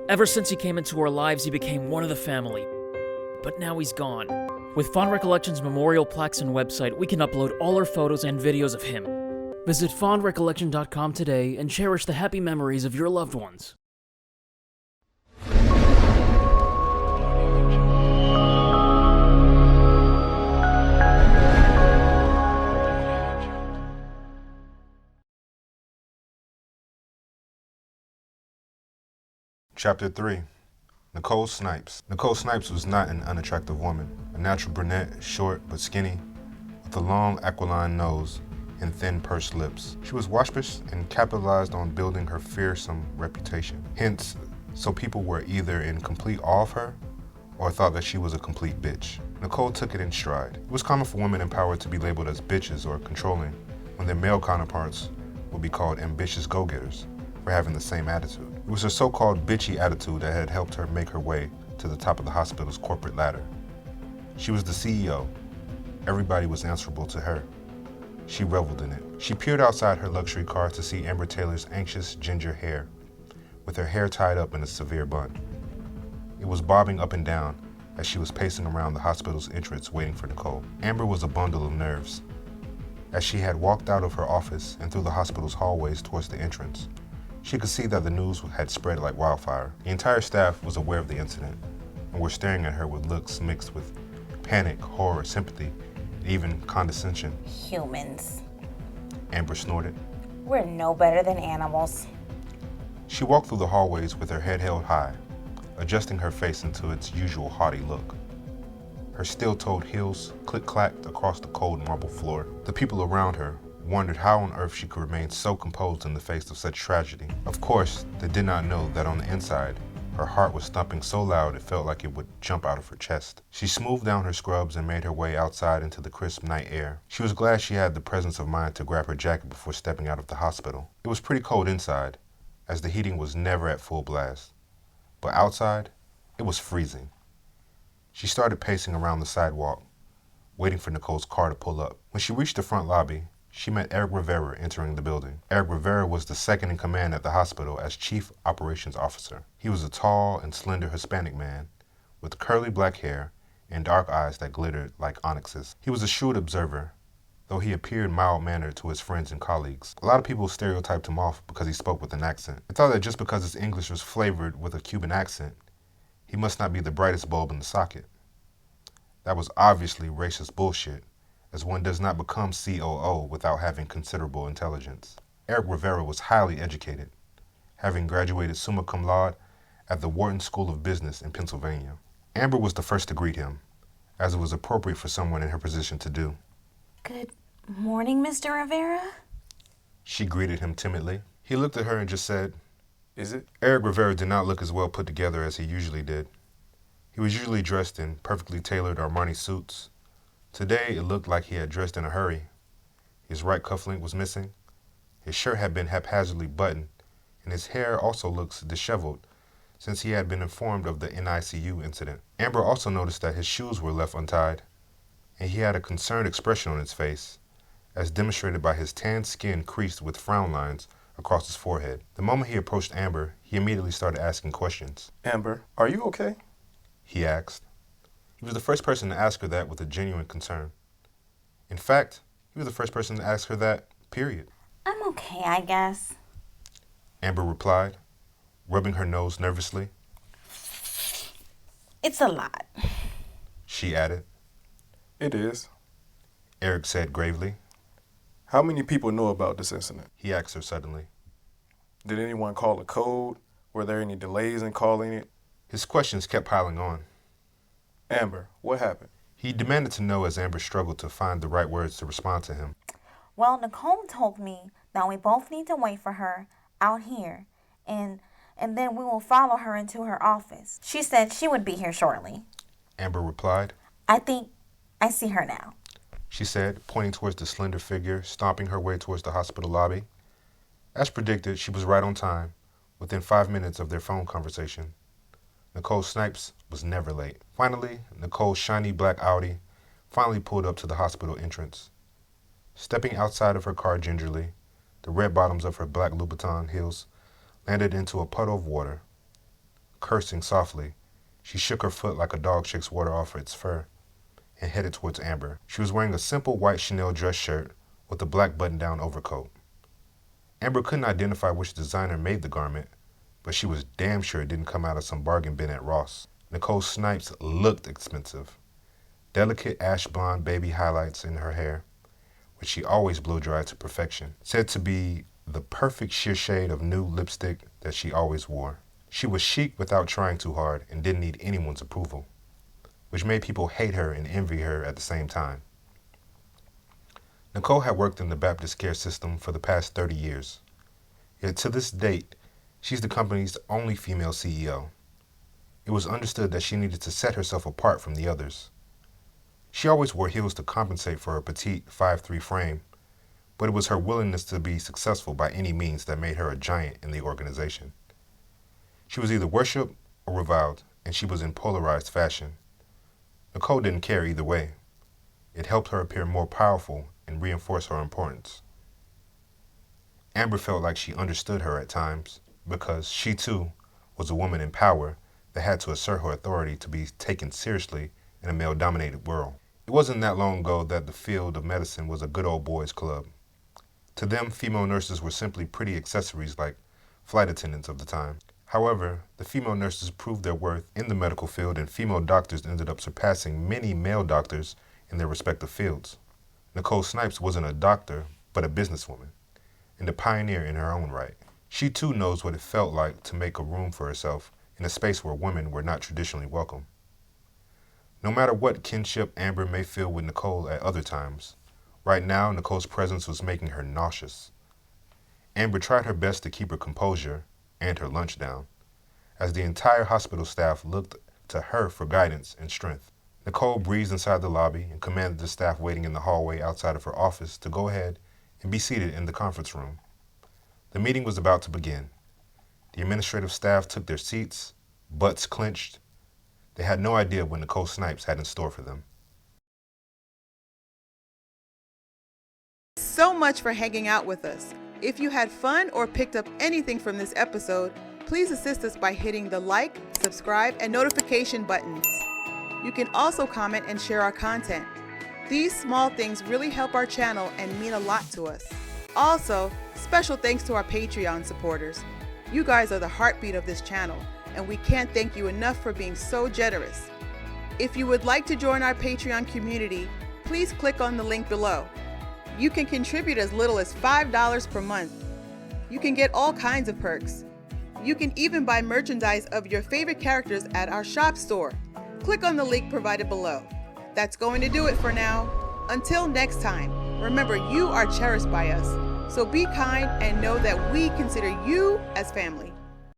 Ever since he came into our lives, he became one of the family. But now he's gone. With Fond Recollections memorial plaques and website, we can upload all our photos and videos of him. Visit fondrecollection.com today and cherish the happy memories of your loved ones. Chapter 3. Nicole Snipes. Nicole Snipes was not an unattractive woman, a natural brunette, short but skinny, with a long aquiline nose and thin pursed lips. She was waspish and capitalized on building her fearsome reputation. Hence, so people were either in complete awe of her or thought that she was a complete bitch. Nicole took it in stride. It was common for women in power to be labeled as bitches or controlling when their male counterparts would be called ambitious go-getters for having the same attitude. It was her so-called bitchy attitude that had helped her make her way to the top of the hospital's corporate ladder. She was the CEO. Everybody was answerable to her. She reveled in it. She peered outside her luxury car to see Amber Taylor's anxious ginger hair, with her hair tied up in a severe bun. It was bobbing up and down as she was pacing around the hospital's entrance waiting for Nicole. Amber was a bundle of nerves. As she had walked out of her office and through the hospital's hallways towards the entrance, she could see that the news had spread like wildfire. The entire staff was aware of the incident and were staring at her with looks mixed with panic, horror, sympathy, and even condescension. Humans. Amber snorted. We're no better than animals. She walked through the hallways with her head held high, adjusting her face into its usual haughty look. Her steel-toed heels click-clacked across the cold marble floor. The people around her wondered how on earth she could remain so composed in the face of such tragedy. Of course, they did not know that on the inside, her heart was thumping so loud it felt like it would jump out of her chest. She smoothed down her scrubs and made her way outside into the crisp night air. She was glad she had the presence of mind to grab her jacket before stepping out of the hospital. It was pretty cold inside, as the heating was never at full blast. But outside, it was freezing. She started pacing around the sidewalk, waiting for Nicole's car to pull up. When she reached the front lobby, she met Eric Rivera entering the building. Eric Rivera was the second in command at the hospital as Chief Operations Officer. He was a tall and slender Hispanic man with curly black hair and dark eyes that glittered like onyxes. He was a shrewd observer, though he appeared mild-mannered to his friends and colleagues. A lot of people stereotyped him off because he spoke with an accent. They thought that just because his English was flavored with a Cuban accent, he must not be the brightest bulb in the socket. That was obviously racist bullshit, as one does not become COO without having considerable intelligence. Eric Rivera was highly educated, having graduated summa cum laude at the Wharton School of Business in Pennsylvania. Amber was the first to greet him, as it was appropriate for someone in her position to do. Good morning, Mr. Rivera. She greeted him timidly. He looked at her and just said, "Is it?" Eric Rivera did not look as well put together as he usually did. He was usually dressed in perfectly tailored Armani suits. Today, it looked like he had dressed in a hurry. His right cufflink was missing, his shirt had been haphazardly buttoned, and his hair also looks disheveled since he had been informed of the NICU incident. Amber also noticed that his shoes were left untied, and he had a concerned expression on his face, as demonstrated by his tanned skin creased with frown lines across his forehead. The moment he approached Amber, he immediately started asking questions. "Amber, are you okay?" He asked. He was the first person to ask her that with a genuine concern. In fact, he was the first person to ask her that, period. I'm okay, I guess. Amber replied, rubbing her nose nervously. It's a lot. She added. "It is." Eric said gravely. "How many people know about this incident?" He asked her suddenly. "Did anyone call a code? Were there any delays in calling it?" His questions kept piling on. "Amber, what happened?" He demanded to know as Amber struggled to find the right words to respond to him. Well, Nicole told me that we both need to wait for her out here, and then we will follow her into her office. She said she would be here shortly. Amber replied. I think I see her now, she said, pointing towards the slender figure stomping her way towards the hospital lobby. As predicted, she was right on time, within 5 minutes of their phone conversation. Nicole Snipes was never late. Finally, Nicole's shiny black Audi finally pulled up to the hospital entrance. Stepping outside of her car gingerly, the red bottoms of her black Louboutin heels landed into a puddle of water. Cursing softly, she shook her foot like a dog shakes water off its fur and headed towards Amber. She was wearing a simple white Chanel dress shirt with a black button-down overcoat. Amber couldn't identify which designer made the garment, but she was damn sure it didn't come out of some bargain bin at Ross. Nicole Snipes looked expensive. Delicate ash blonde baby highlights in her hair, which she always blow-dried to perfection, said to be the perfect sheer shade of nude lipstick that she always wore. She was chic without trying too hard and didn't need anyone's approval, which made people hate her and envy her at the same time. Nicole had worked in the Baptist care system for the past 30 years, yet to this date, she's the company's only female CEO. It was understood that she needed to set herself apart from the others. She always wore heels to compensate for her petite 5'3" frame, but it was her willingness to be successful by any means that made her a giant in the organization. She was either worshipped or reviled, and she was in polarized fashion. Nicole didn't care either way. It helped her appear more powerful and reinforce her importance. Amber felt like she understood her at times because she, too, was a woman in power that had to assert her authority to be taken seriously in a male-dominated world. It wasn't that long ago that the field of medicine was a good old boys club. To them, female nurses were simply pretty accessories like flight attendants of the time. However, the female nurses proved their worth in the medical field, and female doctors ended up surpassing many male doctors in their respective fields. Nicole Snipes wasn't a doctor, but a businesswoman, and a pioneer in her own right. She too knows what it felt like to make a room for herself in a space where women were not traditionally welcome. No matter what kinship Amber may feel with Nicole at other times, right now Nicole's presence was making her nauseous. Amber tried her best to keep her composure and her lunch down, as the entire hospital staff looked to her for guidance and strength. Nicole breezed inside the lobby and commanded the staff waiting in the hallway outside of her office to go ahead and be seated in the conference room. The meeting was about to begin. The administrative staff took their seats, butts clenched. They had no idea what Nicole Snipes had in store for them. So much for hanging out with us. If you had fun or picked up anything from this episode, please assist us by hitting the like, subscribe, and notification buttons. You can also comment and share our content. These small things really help our channel and mean a lot to us. Also, special thanks to our Patreon supporters. You guys are the heartbeat of this channel, and we can't thank you enough for being so generous. If you would like to join our Patreon community, please click on the link below. You can contribute as little as $5 per month. You can get all kinds of perks. You can even buy merchandise of your favorite characters at our shop store. Click on the link provided below. That's going to do it for now. Until next time, remember you are cherished by us. So be kind and know that we consider you as family.